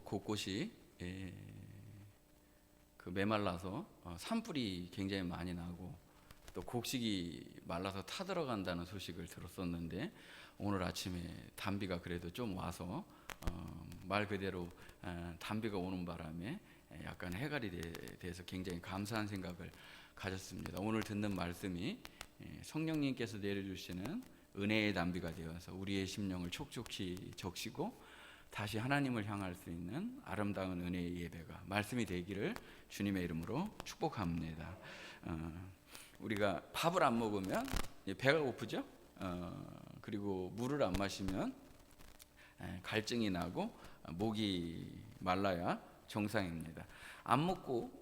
곳곳이 그 메말라서 산불이 굉장히 많이 나고 또 곡식이 말라서 타들어간다는 소식을 들었었는데, 오늘 아침에 단비가 그래도 좀 와서 말 그대로 단비가 오는 바람에 약간 해갈이 돼서 굉장히 감사한 생각을 가졌습니다. 오늘 듣는 말씀이 성령님께서 내려주시는 은혜의 단비가 되어서 우리의 심령을 촉촉히 적시고 다시 하나님을 향할 수 있는 아름다운 은혜의 예배가 말씀이 되기를 주님의 이름으로 축복합니다. 우리가 밥을 안 먹으면 배가 고프죠. 그리고 물을 안 마시면 갈증이 나고 목이 말라야 정상입니다. 안 먹고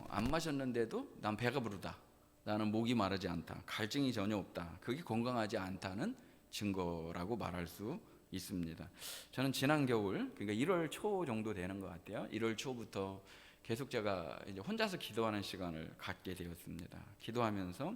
안 마셨는데도 난 배가 부르다, 나는 목이 마르지 않다, 갈증이 전혀 없다, 그게 건강하지 않다는 증거라고 말할 수 있습니다. 저는 지난 겨울, 그러니까 1월 초 정도 되는 것 같아요. 1월 초부터 계속 제가 이제 혼자서 기도하는 시간을 갖게 되었습니다. 기도하면서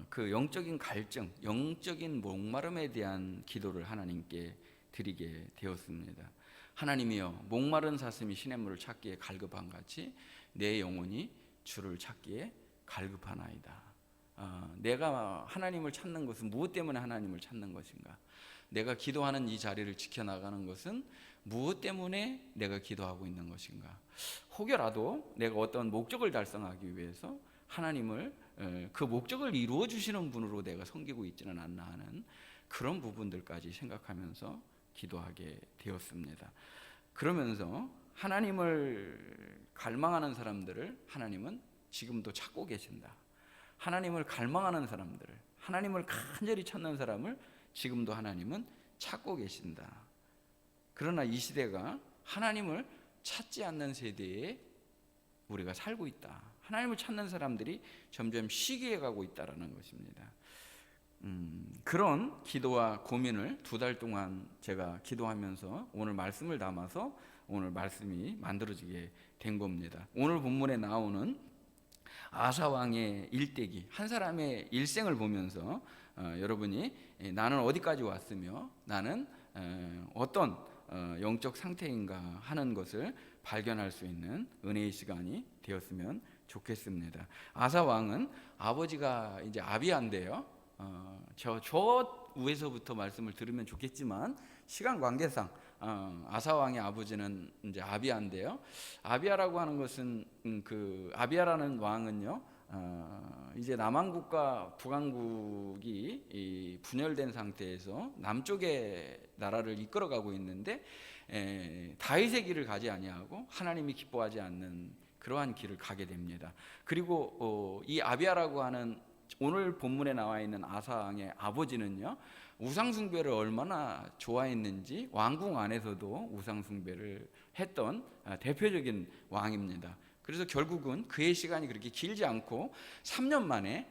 그 영적인 갈증, 영적인 목마름에 대한 기도를 하나님께 드리게 되었습니다. 하나님이여, 목마른 사슴이 시냇물을 찾기에 갈급한 같이 내 영혼이 주를 찾기에 갈급하나이다. 내가 하나님을 찾는 것은 무엇 때문에 하나님을 찾는 것인가? 내가 기도하는 이 자리를 지켜나가는 것은 무엇 때문에 내가 기도하고 있는 것인가? 혹여라도 내가 어떤 목적을 달성하기 위해서 하나님을 그 목적을 이루어 주시는 분으로 내가 섬기고 있지는 않나 하는 그런 부분들까지 생각하면서 기도하게 되었습니다. 그러면서 하나님을 갈망하는 사람들을 하나님은 지금도 찾고 계신다. 하나님을 갈망하는 사람들을, 하나님을 간절히 찾는 사람을 지금도 하나님은 찾고 계신다. 그러나 이 시대가 하나님을 찾지 않는 세대에 우리가 살고 있다. 하나님을 찾는 사람들이 점점 시기해가고 있다는 것입니다. 그런 기도와 고민을 2달 동안 제가 기도하면서 오늘 말씀을 담아서 오늘 말씀이 만들어지게 된 겁니다. 오늘 본문에 나오는 아사왕의 일대기, 한 사람의 일생을 보면서 여러분이 나는 어디까지 왔으며 나는 어떤 영적 상태인가 하는 것을 발견할 수 있는 은혜의 시간이 되었으면 좋겠습니다. 아사 왕은 아버지가 이제 아비야인데요. 저 위에서부터 말씀을 들으면 좋겠지만 시간 관계상 아사 왕의 아버지는 이제 아비야인데요. 아비야라고 하는 것은 그 아비야라는 왕은요. 이제 남왕국과 북왕국이 분열된 상태에서 남쪽의 나라를 이끌어가고 있는데 다윗의 길을 가지 아니하고 하나님이 기뻐하지 않는 그러한 길을 가게 됩니다. 그리고 이 아비야라고 하는 오늘 본문에 나와 있는 아사 왕의 아버지는요, 우상숭배를 얼마나 좋아했는지 왕궁 안에서도 우상숭배를 했던 대표적인 왕입니다. 그래서 결국은 그의 시간이 그렇게 길지 않고 3년 만에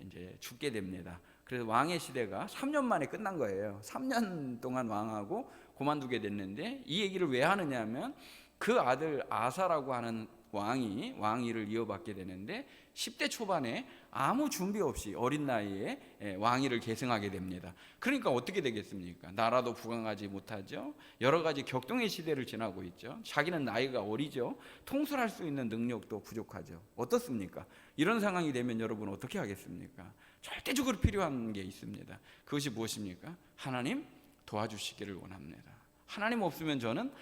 이제 죽게 됩니다. 그래서 왕의 시대가 3년 만에 끝난 거예요. 3년 동안 왕하고 그만두게 됐는데, 이 얘기를 왜 하느냐 하면 그 아들 아사라고 하는 왕이 왕위를 이어받게 되는데 10대 초반에 아무 준비 없이 어린 나이에 왕위를 계승하게 됩니다. 그러니까 어떻게 되겠습니까? 나라도 부강하지 못하죠. 여러 가지 격동의 시대를 지나고 있죠. 자기는 나이가 어리죠. 통솔할 수 있는 능력도 부족하죠. 어떻습니까? 이런 상황이 되면 여러분 어떻게 하겠습니까? 절대적으로 필요한 게 있습니다. 그것이 무엇입니까? 하나님 도와주시기를 원합니다. 하나님 없으면 저는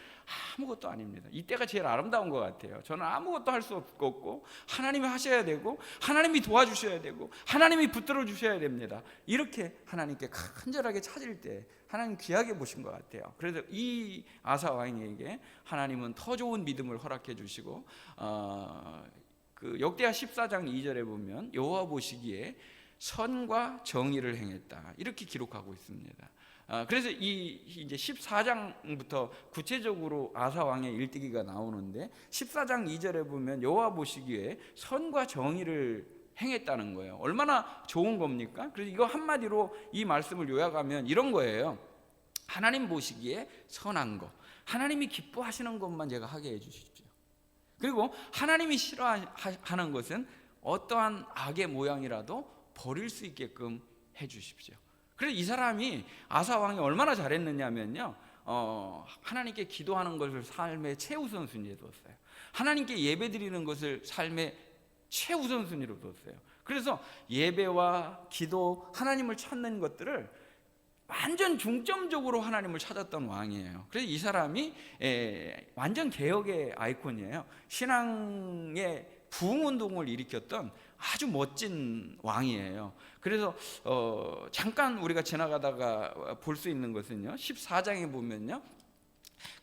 아무것도 아닙니다. 이때가 제일 아름다운 것 같아요. 저는 아무것도 할 수 없고 하나님이 하셔야 되고 하나님이 도와주셔야 되고 하나님이 붙들어 주셔야 됩니다. 이렇게 하나님께 간절하게 찾을 때 하나님 귀하게 보신 것 같아요. 그래서 이 아사 왕에게 하나님은 더 좋은 믿음을 허락해 주시고 그 역대하 14장 2절에 보면 여호와 보시기에 선과 정의를 행했다, 이렇게 기록하고 있습니다. 그래서 이제 14장부터 구체적으로 아사 왕의 일대기가 나오는데 14장 2절에 보면 여호와 보시기에 선과 정의를 행했다는 거예요. 얼마나 좋은 겁니까? 그래서 이거 한마디로 이 말씀을 요약하면 이런 거예요. 하나님 보시기에 선한 거, 하나님이 기뻐하시는 것만 제가 하게 해주십시오. 그리고 하나님이 싫어하는 것은 어떠한 악의 모양이라도 버릴 수 있게끔 해주십시오. 그래서 이 사람이 아사 왕이 얼마나 잘했느냐면요, 하나님께 기도하는 것을 삶의 최우선순위에 뒀어요. 하나님께 예배드리는 것을 삶의 최우선순위로 뒀어요. 그래서 예배와 기도, 하나님을 찾는 것들을 완전 중점적으로 하나님을 찾았던 왕이에요. 그래서 이 사람이 완전 개혁의 아이콘이에요. 신앙의 부흥운동을 일으켰던 아주 멋진 왕이에요. 그래서 잠깐 우리가 지나가다가 볼 수 있는 것은요, 14장에 보면요,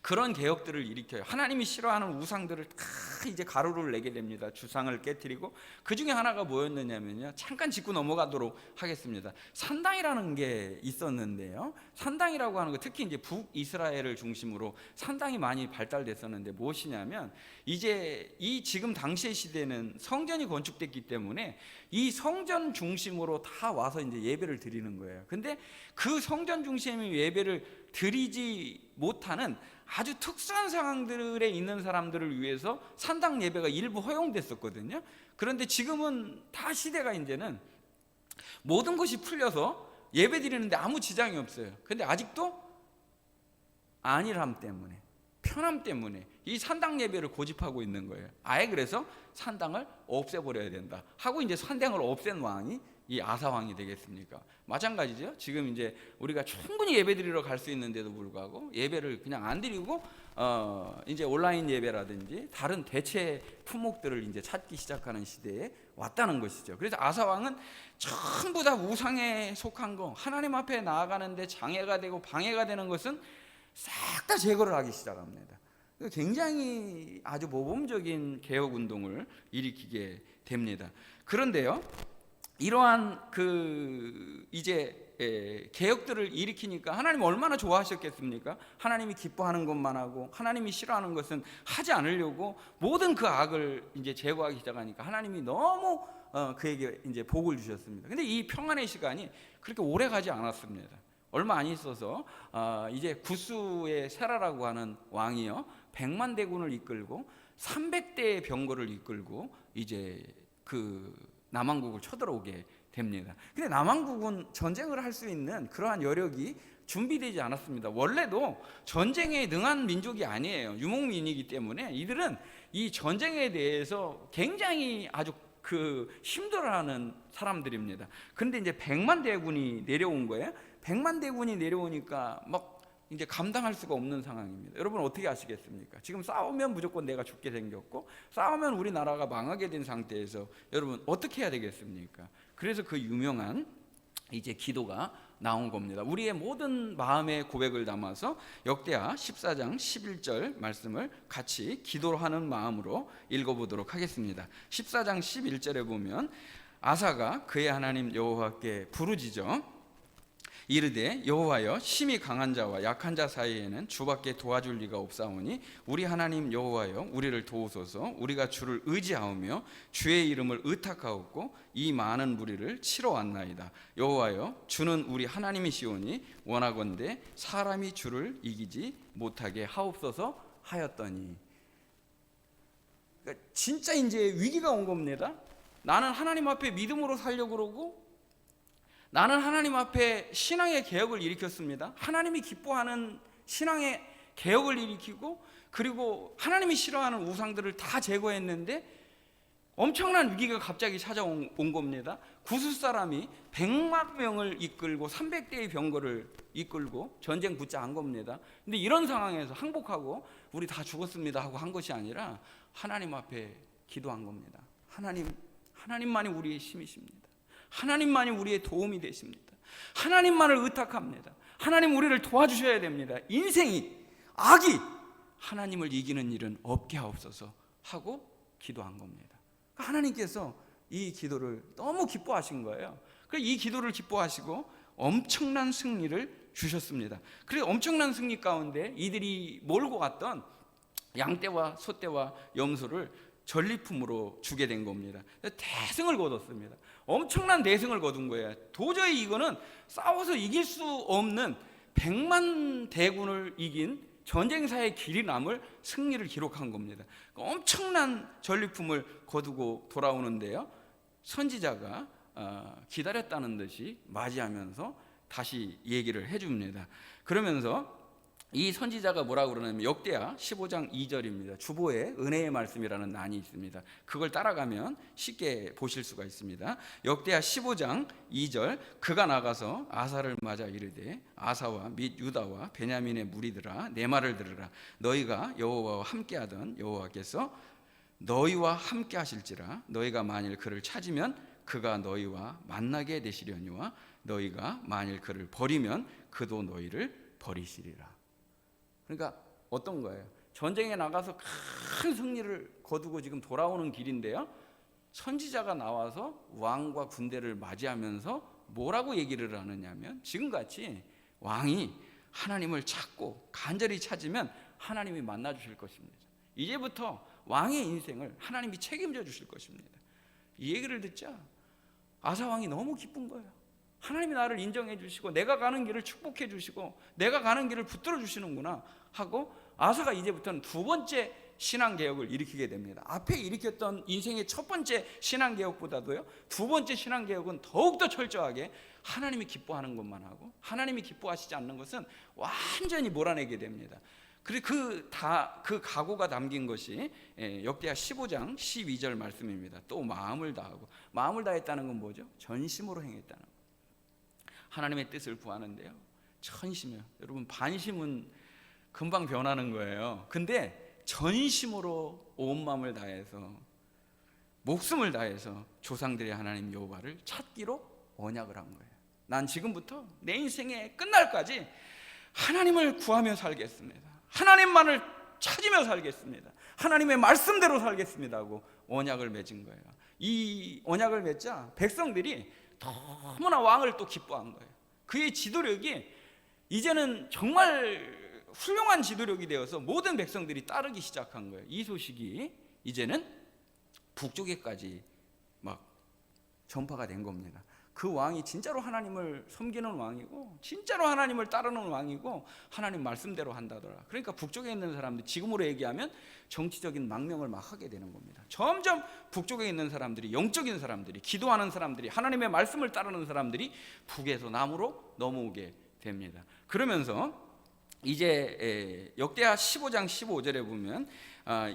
그런 개혁들을 일으켜요. 하나님이 싫어하는 우상들을 다 이제 가루를 내게 됩니다. 주상을 깨뜨리고, 그 중에 하나가 뭐였느냐면요, 잠깐 짚고 넘어가도록 하겠습니다. 산당이라는 게 있었는데요, 산당이라고 하는 거, 특히 이제 북이스라엘을 중심으로 산당이 많이 발달됐었는데, 무엇이냐면 이제 이 지금 당시의 시대는 성전이 건축됐기 때문에 이 성전 중심으로 다 와서 이제 예배를 드리는 거예요. 근데 그 성전 중심의 예배를 드리지 못하는 아주 특수한 상황들에 있는 사람들을 위해서 산당 예배가 일부 허용됐었거든요. 그런데 지금은 다 시대가 이제는 모든 것이 풀려서 예배 드리는데 아무 지장이 없어요. 근데 아직도 안일함 때문에, 편함 때문에 이 산당 예배를 고집하고 있는 거예요. 아예 그래서 산당을 없애버려야 된다 하고 이제 산당을 없앤 왕이 이 아사 왕이 되겠습니까? 마찬가지죠. 지금 이제 우리가 충분히 예배드리러 갈 수 있는데도 불구하고 예배를 그냥 안 드리고 이제 온라인 예배라든지 다른 대체 품목들을 이제 찾기 시작하는 시대에 왔다는 것이죠. 그래서 아사 왕은 전부 다 우상에 속한 거, 하나님 앞에 나아가는데 장애가 되고 방해가 되는 것은 싹 다 제거를 하기 시작합니다. 굉장히 아주 모범적인 개혁 운동을 일으키게 됩니다. 그런데요, 이러한 이제 개혁들을 일으키니까 하나님 얼마나 좋아하셨겠습니까? 하나님이 기뻐하는 것만 하고 하나님이 싫어하는 것은 하지 않으려고 모든 그 악을 이제 제거하기 시작하니까 하나님이 너무 그에게 이제 복을 주셨습니다. 근데 이 평안의 시간이 그렇게 오래 가지 않았습니다. 얼마 안 있어서 이제 구스의 세라라고 하는 왕이요, 100만 대군을 이끌고 300대의 병거를 이끌고 이제 그 남왕국을 쳐들어오게 됩니다. 근데 남왕국은 전쟁을 할 수 있는 그러한 여력이 준비되지 않았습니다. 원래도 전쟁에 능한 민족이 아니에요. 유목민이기 때문에 이들은 이 전쟁에 대해서 굉장히 아주 힘들어하는 사람들입니다. 그런데 이제 100만 대군이 내려온 거예요. 100만 대군이 내려오니까 막 이제 감당할 수가 없는 상황입니다. 여러분 어떻게 아시겠습니까? 지금 싸우면 무조건 내가 죽게 생겼고, 싸우면 우리나라가 망하게 된 상태에서 여러분 어떻게 해야 되겠습니까? 그래서 그 유명한 이제 기도가 나온 겁니다. 우리의 모든 마음의 고백을 담아서 역대하 14장 11절 말씀을 같이 기도하는 마음으로 읽어보도록 하겠습니다. 14장 11절에 보면 아사가 그의 하나님 여호와께 부르짖어 이르되 여호와여, 심히 강한 자와 약한 자 사이에는 주밖에 도와줄 리가 없사오니 우리 하나님 여호와여, 우리를 도우소서. 우리가 주를 의지하오며 주의 이름을 의탁하옵고 이 많은 무리를 치러 왔나이다. 여호와여, 주는 우리 하나님이시오니 원하건대 사람이 주를 이기지 못하게 하옵소서 하였더니. 그러니까 진짜 이제 위기가 온 겁니다. 나는 하나님 앞에 믿음으로 살려고 그러고, 나는 하나님 앞에 신앙의 개혁을 일으켰습니다. 하나님이 기뻐하는 신앙의 개혁을 일으키고, 그리고 하나님이 싫어하는 우상들을 다 제거했는데 엄청난 위기가 갑자기 찾아온 겁니다. 구스 사람이 100만 명을 이끌고 300대의 병거를 이끌고 전쟁 붙자 한 겁니다. 근데 이런 상황에서 항복하고 우리 다 죽었습니다 하고 한 것이 아니라 하나님 앞에 기도한 겁니다. 하나님만이 우리의 힘이십니다. 하나님만이 우리의 도움이 되십니다. 하나님만을 의탁합니다. 하나님 우리를 도와주셔야 됩니다. 인생이, 악이 하나님을 이기는 일은 없게 하옵소서 하고 기도한 겁니다. 하나님께서 이 기도를 너무 기뻐하신 거예요. 그래서 이 기도를 기뻐하시고 엄청난 승리를 주셨습니다. 그래서 엄청난 승리 가운데 이들이 몰고 갔던 양떼와 소떼와 염소를 전리품으로 주게 된 겁니다. 대승을 거뒀습니다. 엄청난 대승을 거둔 거예요. 도저히 이거는 싸워서 이길 수 없는 100만 대군을 이긴 전쟁사의 길이 남을 승리를 기록한 겁니다. 엄청난 전리품을 거두고 돌아오는데요, 선지자가 기다렸다는 듯이 맞이하면서 다시 얘기를 해줍니다. 그러면서 이 선지자가 뭐라고 그러냐면 역대하 15장 2절입니다. 주보에 은혜의 말씀이라는 난이 있습니다. 그걸 따라가면 쉽게 보실 수가 있습니다. 역대하 15장 2절 그가 나가서 아사를 맞아 이르되 아사와 및 유다와 베냐민의 무리들아 내 말을 들으라. 너희가 여호와와 함께하던 여호와께서 너희와 함께 하실지라. 너희가 만일 그를 찾으면 그가 너희와 만나게 되시려니와 너희가 만일 그를 버리면 그도 너희를 버리시리라. 그러니까 어떤 거예요? 전쟁에 나가서 큰 승리를 거두고 지금 돌아오는 길인데요, 선지자가 나와서 왕과 군대를 맞이하면서 뭐라고 얘기를 하느냐면 지금같이 왕이 하나님을 찾고 간절히 찾으면 하나님이 만나 주실 것입니다. 이제부터 왕의 인생을 하나님이 책임져 주실 것입니다. 이 얘기를 듣자 아사 왕이 너무 기쁜 거예요. 하나님이 나를 인정해 주시고 내가 가는 길을 축복해 주시고 내가 가는 길을 붙들어 주시는구나 하고 아사가 이제부터는 두 번째 신앙개혁을 일으키게 됩니다. 앞에 일으켰던 인생의 첫 번째 신앙개혁보다도요, 두 번째 신앙개혁은 더욱더 철저하게 하나님이 기뻐하는 것만 하고 하나님이 기뻐하시지 않는 것은 완전히 몰아내게 됩니다. 그리고 그 각오가 담긴 것이 역대하 15장 12절 말씀입니다. 또 마음을 다하고, 마음을 다했다는 건 뭐죠? 전심으로 행했다는 거. 하나님의 뜻을 구하는데요, 전심이요. 여러분, 반심은 금방 변하는 거예요. 근데 전심으로 온 마음을 다해서 목숨을 다해서 조상들의 하나님 여호와를 찾기로 언약을 한 거예요. 난 지금부터 내 인생의 끝날까지 하나님을 구하며 살겠습니다. 하나님만을 찾으며 살겠습니다. 하나님의 말씀대로 살겠습니다 하고 언약을 맺은 거예요. 이 언약을 맺자 백성들이 너무나 왕을 또 기뻐한 거예요. 그의 지도력이 이제는 정말 훌륭한 지도력이 되어서 모든 백성들이 따르기 시작한 거예요. 이 소식이 이제는 북쪽에까지 막 전파가 된 겁니다. 그 왕이 진짜로 하나님을 섬기는 왕이고 진짜로 하나님을 따르는 왕이고 하나님 말씀대로 한다더라. 그러니까 북쪽에 있는 사람들, 지금으로 얘기하면 정치적인 망명을 막 하게 되는 겁니다. 점점 북쪽에 있는 사람들이, 영적인 사람들이, 기도하는 사람들이, 하나님의 말씀을 따르는 사람들이 북에서 남으로 넘어오게 됩니다. 그러면서 이제 역대하 15장 15절에 보면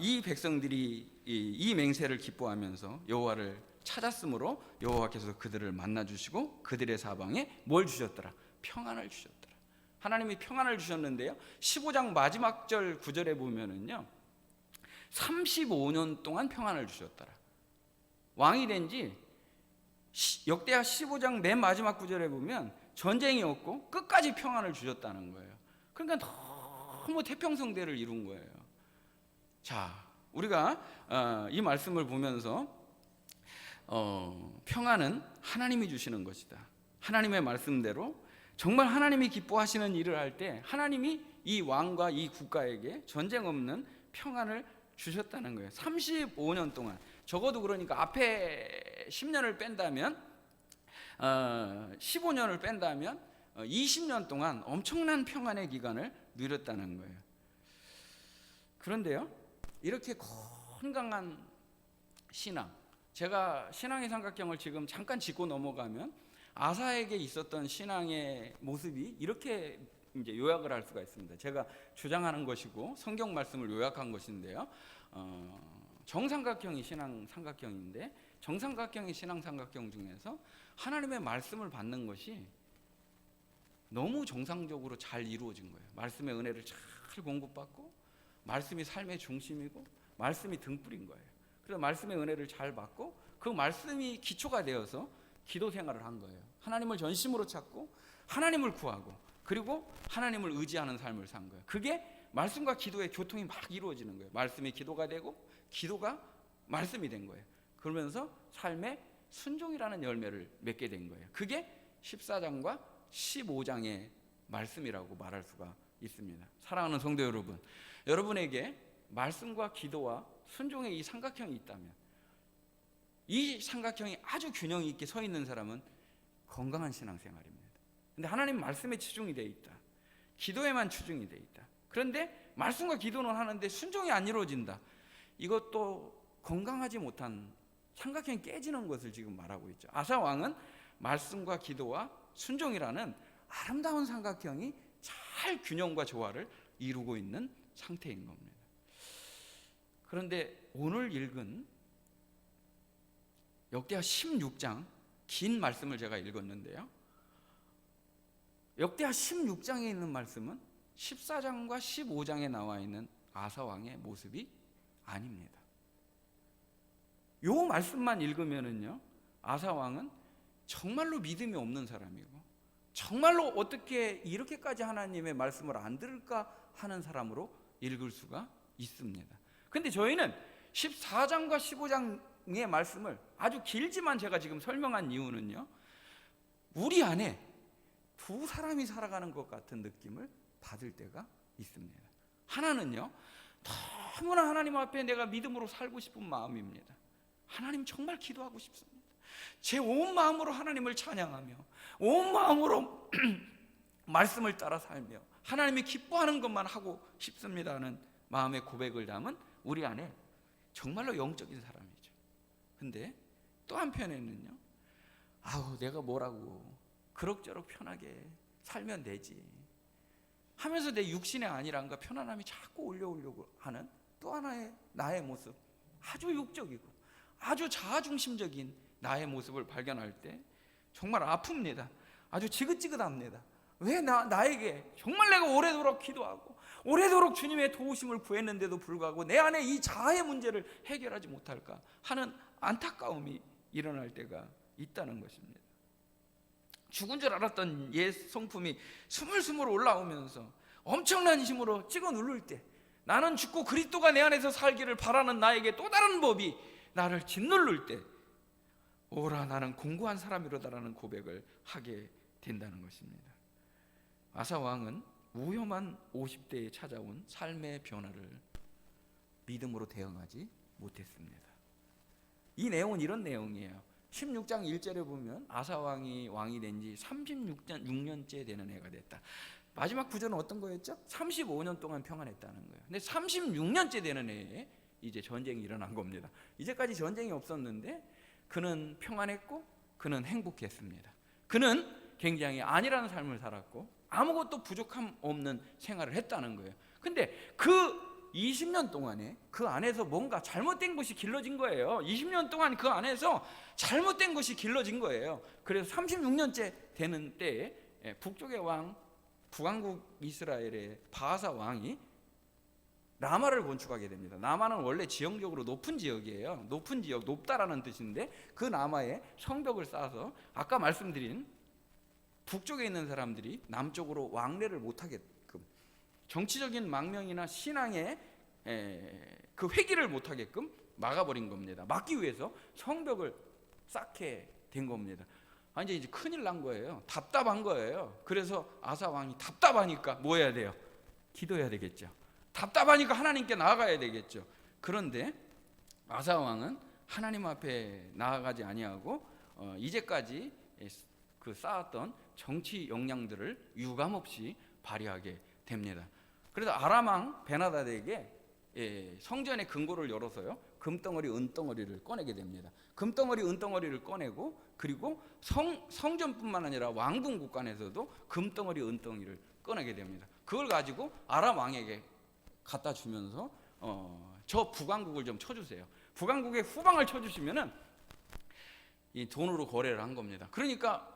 이 백성들이 이 맹세를 기뻐하면서 여호와를 찾았으므로 여호와께서 그들을 만나 주시고 그들의 사방에 뭘 주셨더라? 평안을 주셨더라. 하나님이 평안을 주셨는데요, 15장 마지막 절 9절에 보면은요 35년 동안 평안을 주셨더라. 왕이 된 지 역대하 15장 맨 마지막 9절에 보면 전쟁이 없고 끝까지 평안을 주셨다는 거예요. 그러니까 너무 태평성대를 이룬 거예요. 자, 우리가 이 말씀을 보면서 평안은 하나님이 주시는 것이다. 하나님의 말씀대로 정말 하나님이 기뻐하시는 일을 할 때 하나님이 이 왕과 이 국가에게 전쟁 없는 평안을 주셨다는 거예요. 35년 동안, 적어도 그러니까 앞에 10년을 뺀다면 15년을 뺀다면 20년 동안 엄청난 평안의 기간을 누렸다는 거예요. 그런데요, 이렇게 건강한 신앙, 제가 신앙의 삼각형을 지금 잠깐 짚고 넘어가면 아사에게 있었던 신앙의 모습이 이렇게 이제 요약을 할 수가 있습니다. 제가 주장하는 것이고 성경 말씀을 요약한 것인데요, 정삼각형이 신앙 삼각형인데 정삼각형의 신앙 삼각형 중에서 하나님의 말씀을 받는 것이 너무 정상적으로 잘 이루어진 거예요. 말씀의 은혜를 잘 공급받고 말씀이 삶의 중심이고 말씀이 등불인 거예요. 그래서 말씀의 은혜를 잘 받고 그 말씀이 기초가 되어서 기도 생활을 한 거예요. 하나님을 전심으로 찾고 하나님을 구하고 그리고 하나님을 의지하는 삶을 산 거예요. 그게 말씀과 기도의 교통이 막 이루어지는 거예요. 말씀이 기도가 되고 기도가 말씀이 된 거예요. 그러면서 삶의 순종이라는 열매를 맺게 된 거예요. 그게 14장과 15장의 말씀이라고 말할 수가 있습니다. 사랑하는 성도 여러분, 여러분에게 말씀과 기도와 순종의 이 삼각형이 있다면, 이 삼각형이 아주 균형 있게 서 있는 사람은 건강한 신앙생활입니다. 근데 하나님 말씀에 치중이 되어 있다, 기도에만 치중이 되어 있다. 그런데 말씀과 기도는 하는데 순종이 안 이루어진다. 이것도 건강하지 못한 삼각형이 깨지는 것을 지금 말하고 있죠. 아사 왕은 말씀과 기도와 순종이라는 아름다운 삼각형이 잘 균형과 조화를 이루고 있는 상태인 겁니다. 그런데 오늘 읽은 역대하 16장 긴 말씀을 제가 읽었는데요, 역대하 16장에 있는 말씀은 14장과 15장에 나와 있는 아사 왕의 모습이 아닙니다. 요 말씀만 읽으면은요, 아사 왕은 정말로 믿음이 없는 사람이고 정말로 어떻게 이렇게까지 하나님의 말씀을 안 들을까 하는 사람으로 읽을 수가 있습니다. 근데 저희는 14장과 15장의 말씀을 아주 길지만 제가 지금 설명한 이유는요, 우리 안에 두 사람이 살아가는 것 같은 느낌을 받을 때가 있습니다. 하나는요, 너무나 하나님 앞에 내가 믿음으로 살고 싶은 마음입니다. 하나님 정말 기도하고 싶습니다. 제 온 마음으로 하나님을 찬양하며 온 마음으로 말씀을 따라 살며 하나님이 기뻐하는 것만 하고 싶습니다 하는 마음의 고백을 담은 우리 안에 정말로 영적인 사람이죠. 근데 또 한편에는요, 아우 내가 뭐라고 그럭저럭 편하게 살면 되지 하면서 내 육신의 안일함과 편안함이 자꾸 올려오려고 하는 또 하나의 나의 모습, 아주 육적이고 아주 자아중심적인 나의 모습을 발견할 때 정말 아픕니다. 아주 지긋지긋합니다. 왜 나에게 정말 내가 오래도록 기도하고 오래도록 주님의 도우심을 구했는데도 불구하고 내 안에 이 자아의 문제를 해결하지 못할까 하는 안타까움이 일어날 때가 있다는 것입니다. 죽은 줄 알았던 옛 성품이 스물스물 올라오면서 엄청난 힘으로 찍어 누를 때, 나는 죽고 그리스도가 내 안에서 살기를 바라는 나에게 또 다른 법이 나를 짓누를 때, 오라 나는 공고한 사람이로다라는 고백을 하게 된다는 것입니다. 아사 왕은 위험한 50대에 찾아온 삶의 변화를 믿음으로 대응하지 못했습니다. 이 내용은 이런 내용이에요. 16장 1절에 보면 아사 왕이 왕이 된 지 36년째 되는 해가 됐다. 마지막 구절은 어떤 거였죠? 35년 동안 평안했다는 거예요. 근데 36년째 되는 해에 이제 전쟁이 일어난 겁니다. 이제까지 전쟁이 없었는데 그는 평안했고 그는 행복했습니다. 그는 굉장히 안일한 삶을 살았고 아무것도 부족함 없는 생활을 했다는 거예요. 근데 그 20년 동안에 그 안에서 뭔가 잘못된 것이 길러진 거예요. 20년 동안 그 안에서 잘못된 것이 길러진 거예요. 그래서 36년째 되는 때에 북쪽의 왕, 북왕국 이스라엘의 바하사 왕이 라마를 건축하게 됩니다. 라마는 원래 지형적으로 높은 지역이에요. 높은 지역, 높다라는 뜻인데 그 라마에 성벽을 쌓아서 아까 말씀드린 북쪽에 있는 사람들이 남쪽으로 왕래를 못하게끔, 정치적인 망명이나 신앙의 그 회귀를 못하게끔 막아버린 겁니다. 막기 위해서 성벽을 쌓게 된 겁니다. 이제 큰일 난 거예요. 답답한 거예요. 그래서 아사 왕이 답답하니까 뭐 해야 돼요? 기도해야 되겠죠. 답답하니까 하나님께 나아가야 되겠죠. 그런데 아사 왕은 하나님 앞에 나아가지 아니하고 이제까지 그 쌓았던 정치 역량들을 유감없이 발휘하게 됩니다. 그래서 아람 왕 베나다드에게 성전의 금고를 열어서요, 금덩어리 은덩어리를 꺼내게 됩니다. 금덩어리 은덩어리를 꺼내고, 그리고 성전뿐만 아니라 왕궁 국간에서도 금덩어리 은덩어리를 꺼내게 됩니다. 그걸 가지고 아람 왕에게 갖다 주면서 저 북왕국을 좀 쳐주세요. 북왕국의 후방을 쳐주시면은 이 돈으로 거래를 한 겁니다. 그러니까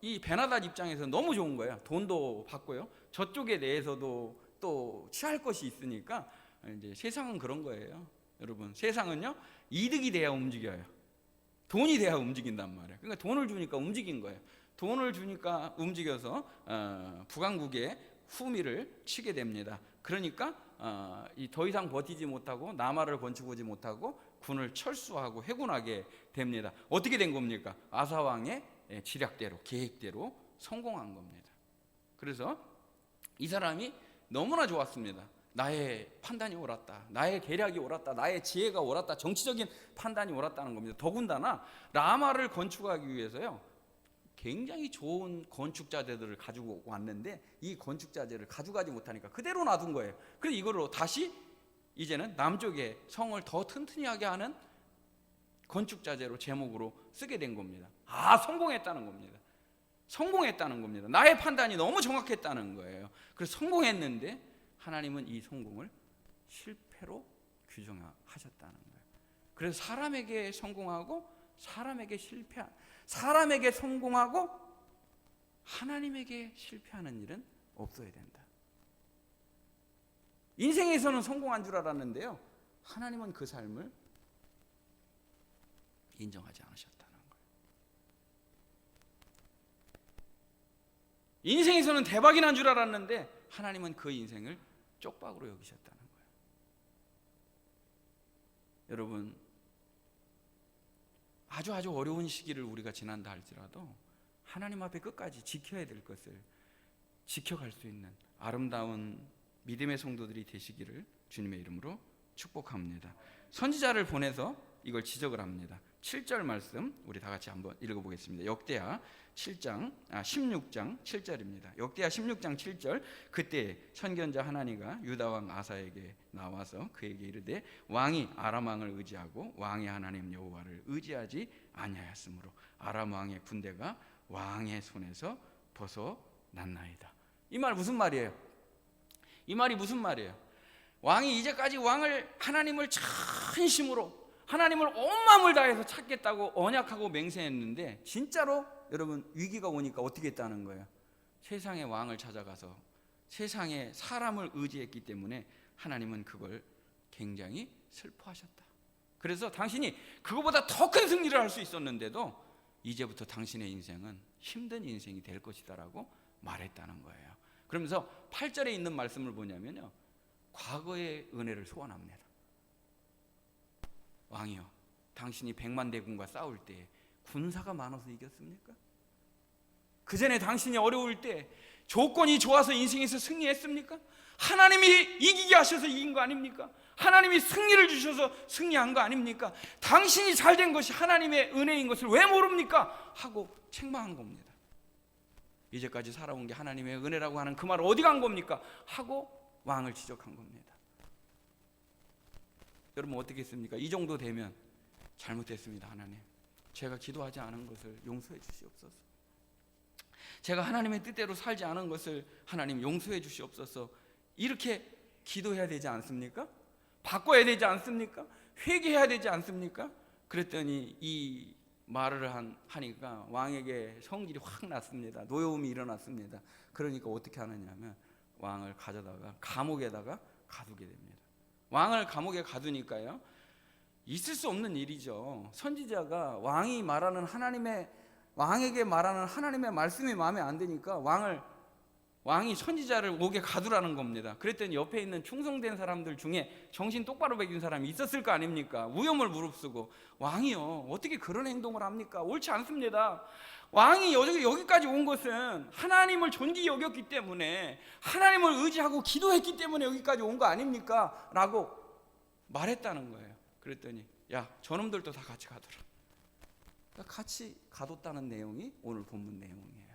이 베나닷 입장에서 너무 좋은 거예요. 돈도 받고요. 저쪽에 대해서도 또 취할 것이 있으니까 이제 세상은 그런 거예요. 여러분, 세상은요 이득이 돼야 움직여요. 돈이 돼야 움직인단 말이에요. 그러니까 돈을 주니까 움직인 거예요. 돈을 주니까 움직여서 북왕국의 후미를 치게 됩니다. 그러니까 더 이상 버티지 못하고 남하를 건축하지 못하고 군을 철수하고 해군하게 됩니다. 어떻게 된 겁니까? 아사 왕의 지략대로, 계획대로 성공한 겁니다. 그래서 이 사람이 너무나 좋았습니다. 나의 판단이 옳았다, 나의 계략이 옳았다, 나의 지혜가 옳았다, 정치적인 판단이 옳았다는 겁니다. 더군다나 라마를 건축하기 위해서요 굉장히 좋은 건축자재들을 가지고 왔는데 이 건축자재를 가져가지 못하니까 그대로 놔둔 거예요. 그래서 이거로 다시 이제는 남쪽의 성을 더 튼튼하게 하는 건축자재로 제목으로 쓰게 된 겁니다. 성공했다는 겁니다. 성공했다는 겁니다. 나의 판단이 너무 정확했다는 거예요. 그래서 성공했는데 하나님은 이 성공을 실패로 규정하셨다는 거예요. 그래서 사람에게 성공하고 사람에게 실패한, 사람에게 성공하고 하나님에게 실패하는 일은 없어야 된다. 인생에서는 성공한 줄 알았는데요, 하나님은 그 삶을 인정하지 않으셨다는 거예요. 인생에서는 대박이 난 줄 알았는데 하나님은 그 인생을 쪽박으로 여기셨다는 거예요. 여러분, 아주 어려운 시기를 우리가 지난다 할지라도 하나님 앞에 끝까지 지켜야 될 것을 지켜갈 수 있는 아름다운 믿음의 성도들이 되시기를 주님의 이름으로 축복합니다. 선지자를 보내서 이걸 지적을 합니다. 7절 말씀 우리 다 같이 한번 읽어보겠습니다. 역대하 16장 7절입니다. 역대하 16장 7절. 그때 선견자 하나니가 유다 왕 아사에게 나와서 그에게 이르되 왕이 아람 왕을 의지하고 왕의 하나님 여호와를 의지하지 아니하였으므로 아람 왕의 군대가 왕의 손에서 벗어났나이다. 이 말 무슨 말이에요? 이 말이 무슨 말이에요? 왕이 이제까지 하나님을 전심으로, 하나님을 온 마음을 다해서 찾겠다고 언약하고 맹세했는데 진짜로 여러분 위기가 오니까 어떻게 했다는 거예요? 세상의 왕을 찾아가서 세상의 사람을 의지했기 때문에 하나님은 그걸 굉장히 슬퍼하셨다. 그래서 당신이 그거보다 더 큰 승리를 할 수 있었는데도 이제부터 당신의 인생은 힘든 인생이 될 것이다라고 말했다는 거예요. 그러면서 8절에 있는 말씀을 보냐면요, 과거의 은혜를 소원합니다. 왕이요, 당신이 100만 대군과 싸울 때 군사가 많아서 이겼습니까? 그 전에 당신이 어려울 때 조건이 좋아서 인생에서 승리했습니까? 하나님이 이기게 하셔서 이긴 거 아닙니까? 하나님이 승리를 주셔서 승리한 거 아닙니까? 당신이 잘된 것이 하나님의 은혜인 것을 왜 모릅니까? 하고 책망한 겁니다. 이제까지 살아온 게 하나님의 은혜라고 하는 그 말 어디 간 겁니까? 하고 왕을 지적한 겁니다. 여러분 어떻게 했습니까? 이 정도 되면 잘못했습니다. 하나님, 제가 기도하지 않은 것을 용서해 주시옵소서. 제가 하나님의 뜻대로 살지 않은 것을 하나님 용서해 주시옵소서. 이렇게 기도해야 되지 않습니까? 바꿔야 되지 않습니까? 회개해야 되지 않습니까? 그랬더니 이 말을 하니까 왕에게 성질이 확 났습니다. 노여움이 일어났습니다. 그러니까 어떻게 하느냐면 왕을 가져다가 감옥에다가 가두게 됩니다. 왕을 감옥에 가두니까요, 있을 수 없는 일이죠. 선지자가 왕에게 말하는 하나님의 말씀이 마음에 안 드니까 왕이 선지자를 옥에 가두라는 겁니다. 그랬더니 옆에 있는 충성된 사람들 중에 정신 똑바로 배긴 사람이 있었을 거 아닙니까? 위험을 무릅쓰고, 왕이요, 어떻게 그런 행동을 합니까? 옳지 않습니다. 왕이 여기까지 온 것은 하나님을 존귀히 여겼기 때문에, 하나님을 의지하고 기도했기 때문에 여기까지 온 거 아닙니까? 라고 말했다는 거예요. 그랬더니 야, 저놈들도 다 같이 가둬라. 같이 가뒀다는 내용이 오늘 본문 내용이에요.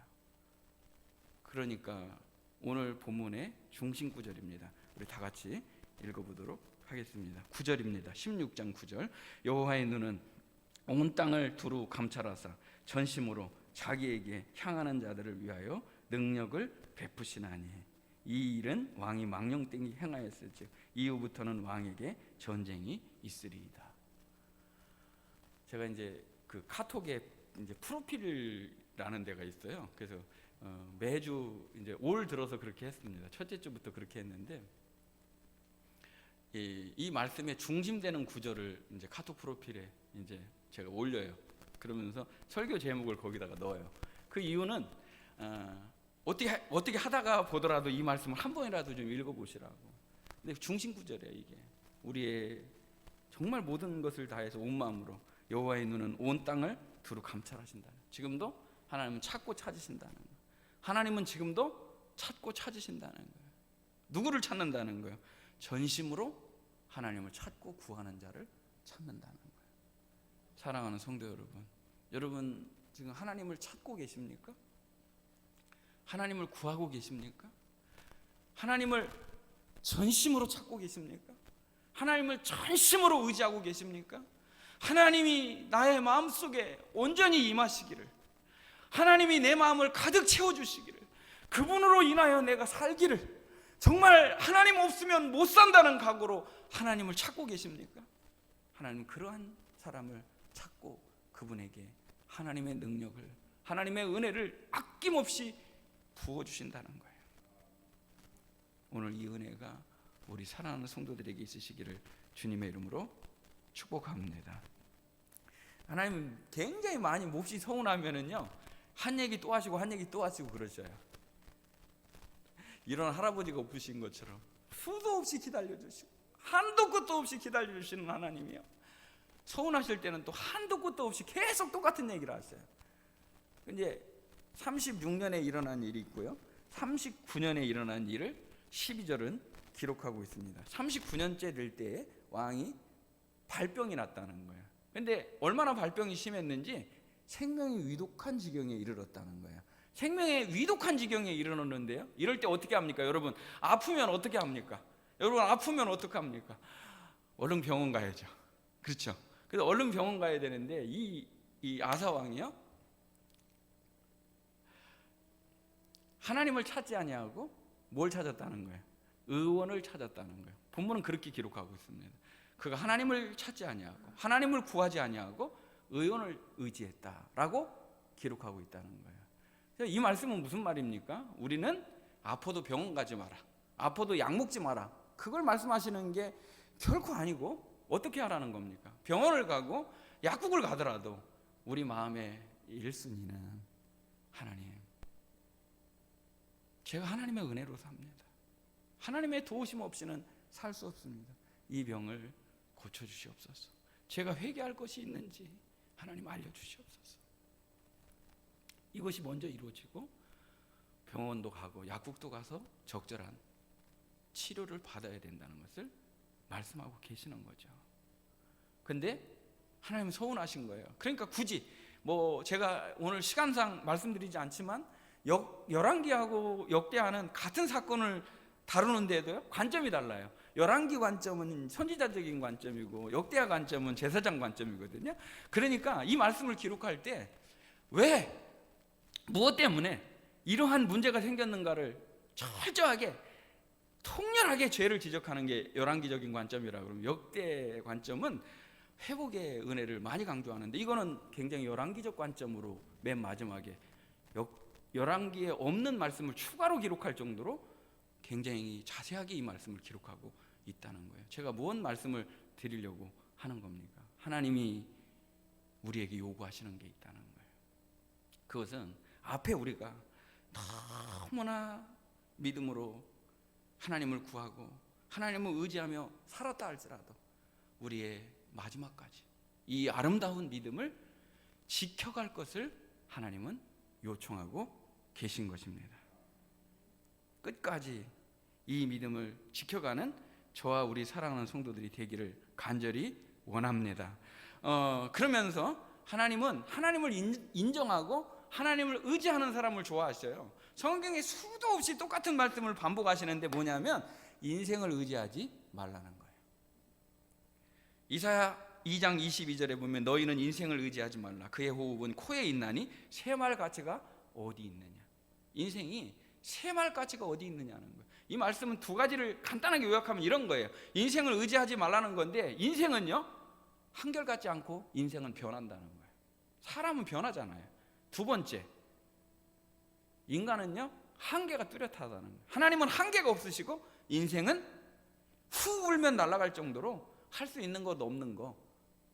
그러니까 오늘 본문의 중심 구절입니다. 우리 다 같이 읽어보도록 하겠습니다. 9절입니다. 16장 9절. 여호와의 눈은 온 땅을 두루 감찰하사 전심으로 자기에게 향하는 자들을 위하여 능력을 베푸시나니 이 일은 왕이 망령되이 행하였을즉 이후부터는 왕에게 전쟁이 있으리이다. 제가 이제 그 카톡에 이제 프로필이라는 데가 있어요. 그래서 매주 이제 올 들어서 그렇게 했습니다. 첫째 주부터 그렇게 했는데 이 말씀에 중심되는 구절을 이제 카톡 프로필에 이제 제가 올려요. 그러면서 설교 제목을 거기다가 넣어요. 그 이유는 어떻게 하다가 보더라도 이 말씀을 한 번이라도 좀 읽어보시라고. 근데 중심 구절이에요. 이게 우리의 정말 모든 것을 다해서 온 마음으로 여호와의 눈은 온 땅을 두루 감찰하신다. 지금도 하나님은 찾고 찾으신다는 거예요. 하나님은 지금도 찾고 찾으신다는 거예요. 누구를 찾는다는 거예요? 전심으로 하나님을 찾고 구하는 자를 찾는다는 거예요. 사랑하는 성도 여러분 지금 하나님을 찾고 계십니까? 하나님을 구하고 계십니까? 하나님을 전심으로 찾고 계십니까? 하나님을 전심으로 의지하고 계십니까? 하나님이 나의 마음속에 온전히 임하시기를, 하나님이 내 마음을 가득 채워주시기를, 그분으로 인하여 내가 살기를, 정말 하나님 없으면 못 산다는 각오로 하나님을 찾고 계십니까? 하나님 그러한 사람을 찾고 그분에게 하나님의 능력을, 하나님의 은혜를 아낌없이 부어주신다는 거예요. 오늘 이 은혜가 우리 사랑하는 성도들에게 있으시기를 주님의 이름으로 축복합니다. 하나님 굉장히 많이 몹시 서운하면은요, 한 얘기 또 하시고 한 얘기 또 하시고 그러셔요. 이런 할아버지가 엎으신 것처럼 수도 없이 기다려주시고 한도 끝도 없이 기다려주시는 하나님이요, 서운하실 때는 또 한도 끝도 없이 계속 똑같은 얘기를 하세요. 이제 36년에 일어난 일이 있고요, 39년에 일어난 일을 12절은 기록하고 있습니다. 39년째 될 때에 왕이 발병이 났다는 거예요. 근데 얼마나 발병이 심했는지 생명이 위독한 지경에 이르렀다는 거예요. 생명의 위독한 지경에 이르렀는데요, 이럴 때 어떻게 합니까? 여러분 아프면 어떻게 합니까? 여러분 아프면 어떻게 합니까? 얼른 병원 가야죠. 그렇죠? 그래서 얼른 병원 가야 되는데 이 아사 왕이요, 하나님을 찾지 아니하고 뭘 찾았다는 거예요? 의원을 찾았다는 거예요. 본문은 그렇게 기록하고 있습니다. 그가 하나님을 찾지 아니하고 하나님을 구하지 아니하고 의원을 의지했다라고 기록하고 있다는 거예요. 이 말씀은 무슨 말입니까? 우리는 아파도 병원 가지 마라, 아파도 약 먹지 마라, 그걸 말씀하시는 게 결코 아니고 어떻게 하라는 겁니까? 병원을 가고 약국을 가더라도 우리 마음의 1순위는 하나님, 제가 하나님의 은혜로 삽니다. 하나님의 도우심 없이는 살 수 없습니다. 이 병을 고쳐주시옵소서. 제가 회개할 것이 있는지 하나님 알려주시옵소서. 이것이 먼저 이루어지고 병원도 가고 약국도 가서 적절한 치료를 받아야 된다는 것을 말씀하고 계시는 거죠. 근데 하나님은 서운하신 거예요. 그러니까 굳이 제가 오늘 시간상 말씀드리지 않지만 열왕기하고 역대하는 같은 사건을 다루는데도요, 관점이 달라요. 열왕기 관점은 선지자적인 관점이고 역대하 관점은 제사장 관점이거든요. 그러니까 이 말씀을 기록할 때 왜, 무엇 때문에 이러한 문제가 생겼는가를 철저하게 통렬하게 죄를 지적하는 게 열왕기적인 관점이라 그러면, 역대 관점은 회복의 은혜를 많이 강조하는데 이거는 굉장히 열왕기적 관점으로 맨 마지막에 열왕기에 없는 말씀을 추가로 기록할 정도로 굉장히 자세하게 이 말씀을 기록하고 있다는 거예요. 제가 무슨 말씀을 드리려고 하는 겁니까? 하나님이 우리에게 요구하시는 게 있다는 거예요. 그것은 앞에 우리가 너무나 믿음으로 하나님을 구하고 하나님을 의지하며 살았다 할지라도 우리의 마지막까지 이 아름다운 믿음을 지켜갈 것을 하나님은 요청하고 계신 것입니다. 끝까지 이 믿음을 지켜가는 저와 우리 사랑하는 성도들이 되기를 간절히 원합니다. 그러면서 하나님은 하나님을 인정하고 하나님을 의지하는 사람을 좋아하셔요. 성경에 수도 없이 똑같은 말씀을 반복하시는데 뭐냐면 인생을 의지하지 말라는 거예요. 이사야 2장 22절에 보면 너희는 인생을 의지하지 말라. 그의 호흡은 코에 있나니 새말 가치가 어디 있느냐. 인생이 새말 가치가 어디 있느냐는 거예요. 이 말씀은 두 가지를 간단하게 요약하면 이런 거예요. 인생을 의지하지 말라는 건데, 인생은요 한결같지 않고 인생은 변한다는 거예요. 사람은 변하잖아요. 두 번째, 인간은요 한계가 뚜렷하다는 거예요. 하나님은 한계가 없으시고 인생은 후 울면 날아갈 정도로 할 수 있는 것 없는 거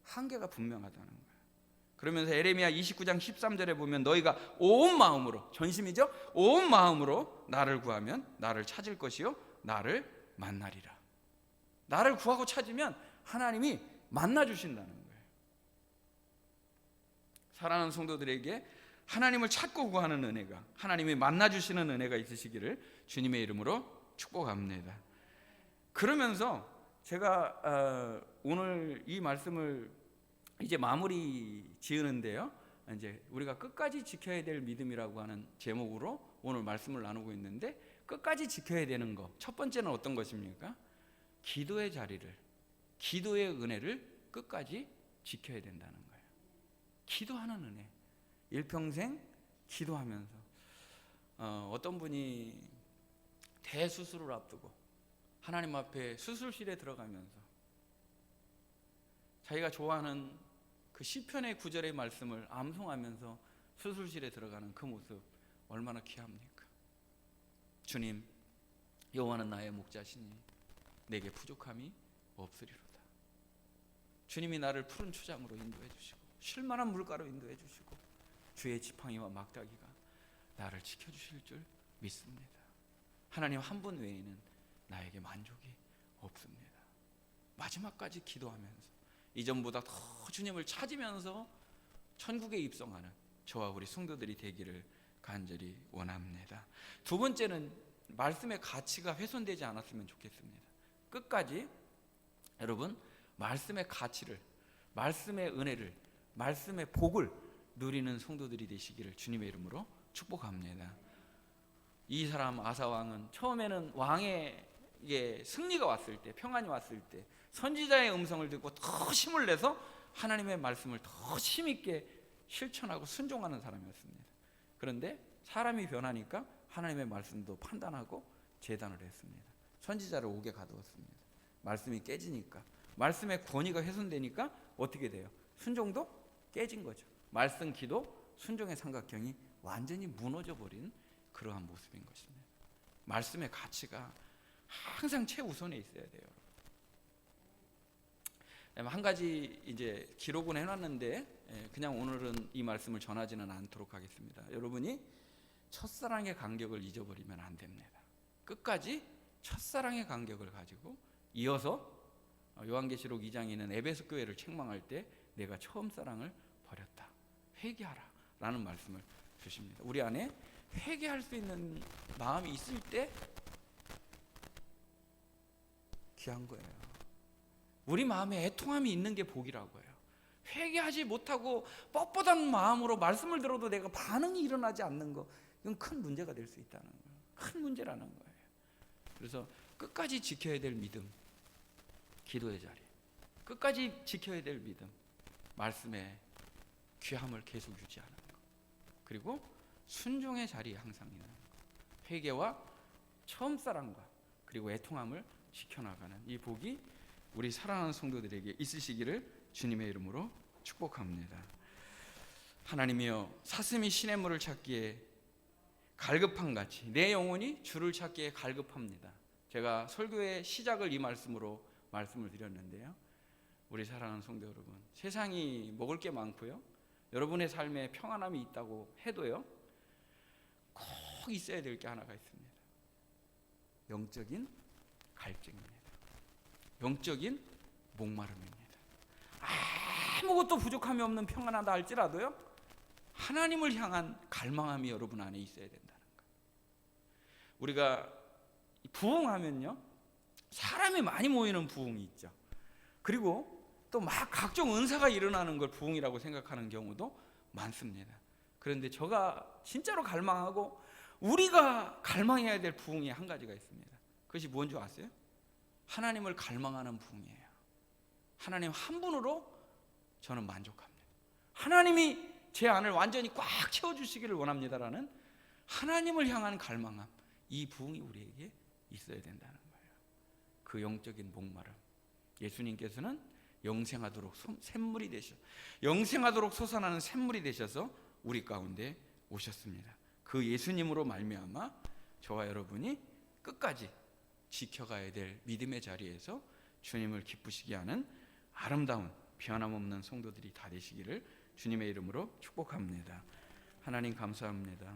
한계가 분명하다는 거예요. 그러면서 에레미야 29장 13절에 보면 너희가 온 마음으로, 전심이죠, 온 마음으로 나를 구하면 나를 찾을 것이요 나를 만나리라. 나를 구하고 찾으면 하나님이 만나주신다는 거예요. 사랑하는 성도들에게 하나님을 찾고 구하는 은혜가, 하나님이 만나주시는 은혜가 있으시기를 주님의 이름으로 축복합니다. 그러면서 제가 오늘 이 말씀을 이제 마무리 지으는데요, 이제 우리가 끝까지 지켜야 될 믿음이라고 하는 제목으로 오늘 말씀을 나누고 있는데, 끝까지 지켜야 되는 것, 첫 번째는 어떤 것입니까? 기도의 자리를, 기도의 은혜를 끝까지 지켜야 된다는 거예요. 기도하는 은혜, 일평생 기도하면서 어떤 분이 대수술을 앞두고 하나님 앞에 수술실에 들어가면서 자기가 좋아하는 그 시편의 구절의 말씀을 암송하면서 수술실에 들어가는 그 모습 얼마나 귀합니까? 주님, 여호와는 나의 목자시니 내게 부족함이 없으리로다. 주님이 나를 푸른 초장으로 인도해 주시고 쉴만한 물가로 인도해 주시고 주의 지팡이와 막다기가 나를 지켜주실 줄 믿습니다. 하나님 한 분 외에는 나에게 만족이 없습니다. 마지막까지 기도하면서 이전보다 더 주님을 찾으면서 천국에 입성하는 저와 우리 성도들이 되기를 간절히 원합니다. 두 번째는 말씀의 가치가 훼손되지 않았으면 좋겠습니다. 끝까지 여러분 말씀의 가치를, 말씀의 은혜를, 말씀의 복을 누리는 성도들이 되시기를 주님의 이름으로 축복합니다. 이 사람 아사 왕은 처음에는 왕에게 승리가 왔을 때, 평안이 왔을 때 선지자의 음성을 듣고 더 힘을 내서 하나님의 말씀을 더 힘있게 실천하고 순종하는 사람이었습니다. 그런데 사람이 변하니까 하나님의 말씀도 판단하고 재단을 했습니다. 선지자를 옥에 가두었습니다. 말씀이 깨지니까, 말씀의 권위가 훼손되니까 어떻게 돼요? 순종도 깨진 거죠. 말씀, 기도, 순종의 삼각형이 완전히 무너져 버린 그러한 모습인 것입니다. 말씀의 가치가 항상 최우선에 있어야 돼요. 한 가지 이제 기록은 해놨는데 그냥 오늘은 이 말씀을 전하지는 않도록 하겠습니다. 여러분이 첫사랑의 간격을 잊어버리면 안 됩니다. 끝까지 첫사랑의 간격을 가지고 이어서 요한계시록 2장에 있는 에베소 교회를 책망할 때 내가 처음 사랑을 버렸다, 회개하라 라는 말씀을 주십니다. 우리 안에 회개할 수 있는 마음이 있을 때 귀한 거예요. 우리 마음에 애통함이 있는 게 복이라고 해요. 회개하지 못하고 뻣뻣한 마음으로 말씀을 들어도 내가 반응이 일어나지 않는 거, 이건 큰 문제가 될 수 있다는 거예요. 큰 문제라는 거예요. 그래서 끝까지 지켜야 될 믿음, 기도의 자리, 끝까지 지켜야 될 믿음, 말씀의 귀함을 계속 유지하는 것, 그리고 순종의 자리에 항상 있는 것, 회개와 처음 사랑과 그리고 애통함을 지켜나가는 이 복이 우리 사랑하는 성도들에게 있으시기를 주님의 이름으로 축복합니다. 하나님이여, 사슴이 시냇물을 찾기에 갈급한 같이 내 영혼이 주를 찾기에 갈급합니다. 제가 설교의 시작을 이 말씀으로 말씀을 드렸는데요, 우리 사랑하는 성도 여러분, 세상이 먹을 게 많고요, 여러분의 삶에 평안함이 있다고 해도요, 꼭 있어야 될 게 하나가 있습니다. 영적인 갈증입니다. 영적인 목마름입니다. 아무것도 부족함이 없는 평안하다 할지라도요, 하나님을 향한 갈망함이 여러분 안에 있어야 된다는 거예요. 우리가 부흥하면요, 사람이 많이 모이는 부흥이 있죠. 그리고 또 막 각종 은사가 일어나는 걸 부흥이라고 생각하는 경우도 많습니다. 그런데 제가 진짜로 갈망하고 우리가 갈망해야 될 부흥이 한 가지가 있습니다. 그것이 뭔지 아세요? 하나님을 갈망하는 부흥이에요. 하나님 한 분으로 저는 만족합니다. 하나님이 제 안을 완전히 꽉 채워주시기를 원합니다라는 하나님을 향한 갈망함, 이 부흥이 우리에게 있어야 된다는 거예요. 그 영적인 목마름, 예수님께서는 영생하도록 샘물이 되셔, 영생하도록 솟아나는 샘물이 되셔서 우리 가운데 오셨습니다. 그 예수님으로 말미암아 저와 여러분이 끝까지 지켜가야 될 믿음의 자리에서 주님을 기쁘시게 하는 아름다운 변함없는 성도들이 다 되시기를 주님의 이름으로 축복합니다. 하나님 감사합니다.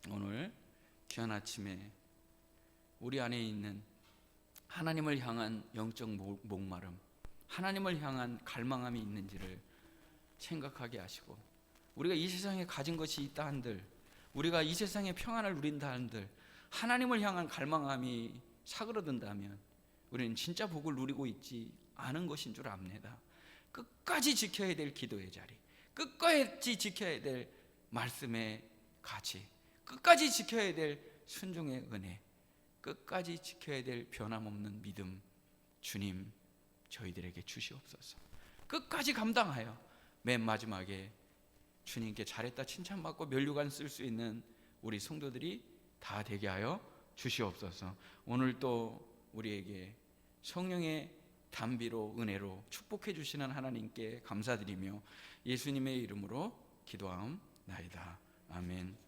오늘 귀한 아침에 우리 안에 있는 하나님을 향한 영적 목마름, 하나님을 향한 갈망함이 있는지를 생각하게 하시고, 우리가 이 세상에 가진 것이 있다 한들, 우리가 이 세상에 평안을 누린다 한들 하나님을 향한 갈망함이 사그러든다면 우리는 진짜 복을 누리고 있지 않은 것인 줄 압니다. 끝까지 지켜야 될 기도의 자리, 끝까지 지켜야 될 말씀의 가치, 끝까지 지켜야 될 순종의 은혜, 끝까지 지켜야 될 변함없는 믿음, 주님 저희들에게 주시옵소서. 끝까지 감당하여 맨 마지막에 주님께 잘했다 칭찬받고 면류관 쓸 수 있는 우리 성도들이 다 되게 하여 주시옵소서. 오늘 또 우리에게 성령의 단비로 은혜로 축복해 주시는 하나님께 감사드리며 예수님의 이름으로 기도하옵나이다. 아멘.